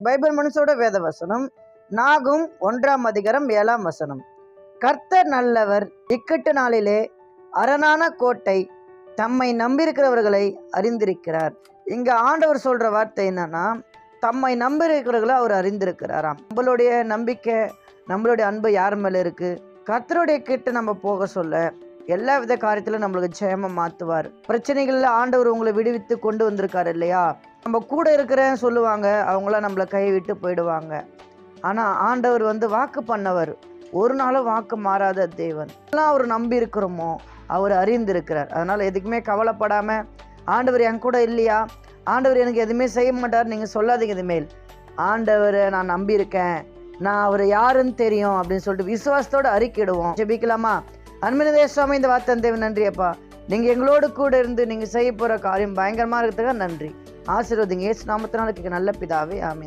Bible மனுஷோட வேத வசனம் நாகும் 1ஆம் அதிகாரம் 7ஆம் வசனம். கர்த்தர் நல்லவர், இக்கட்டு நாளிலே அரணான கோட்டை, தம்மை நம்பியிருக்கிறவர்களை அறிந்திருக்கிறார். இங்க ஆண்டவர் சொல்ற வார்த்தை என்னன்னா, தம்மை நம்பியிருக்கிறவர்களை அவர் அறிந்திருக்கிறாராம். நம்மளுடைய நம்பிக்கை, நம்மளுடைய அன்பு யார் மேல இருக்கு? கர்த்தருடைய கிட்ட நம்ம போக சொல்ல எல்லா வித காரியத்திலும் நம்மளுக்கு ஜெயமா மாத்துவார். பிரச்சனைகள்ல ஆண்டவர் உங்களை விடுவித்து கொண்டு வந்திருக்காரு இல்லையா? நம்ம கூட இருக்கிறேன்னு சொல்லுவாங்க, அவங்களாம் நம்மளை கைவிட்டு போயிடுவாங்க. ஆனா ஆண்டவர் வாக்கு பண்ணவர், ஒரு நாளும் வாக்கு மாறாத தேவன். எல்லாம் அவர் நம்பி இருக்கிறோமோ அவர் அறிந்திருக்கிறார். அதனால எதுக்குமே கவலைப்படாம, ஆண்டவர் என் கூட இல்லையா, ஆண்டவர் எனக்கு எதுவுமே செய்ய மாட்டார் நீங்க சொல்லாதீங்க. இதுமேல் ஆண்டவரை நான் நம்பி இருக்கேன், நான் அவர் யாருன்னு தெரியும் அப்படின்னு சொல்லிட்டு விசுவாசத்தோட அறிக்கையிடுவோம். ஜெபிக்கலாமா? அன்பின் தேவமே, இந்த வார்த்தை தேவன் நன்றி அப்பா. நீங்க எங்களோடு கூட இருந்து நீங்க செய்ய போற காரியம் பயங்கரமா இருக்கிறதுக்காக நன்றி. ஆசீர்வதிங்க. இயேசு நாமத்தினால நல்ல பிதாவே, ஆமென்.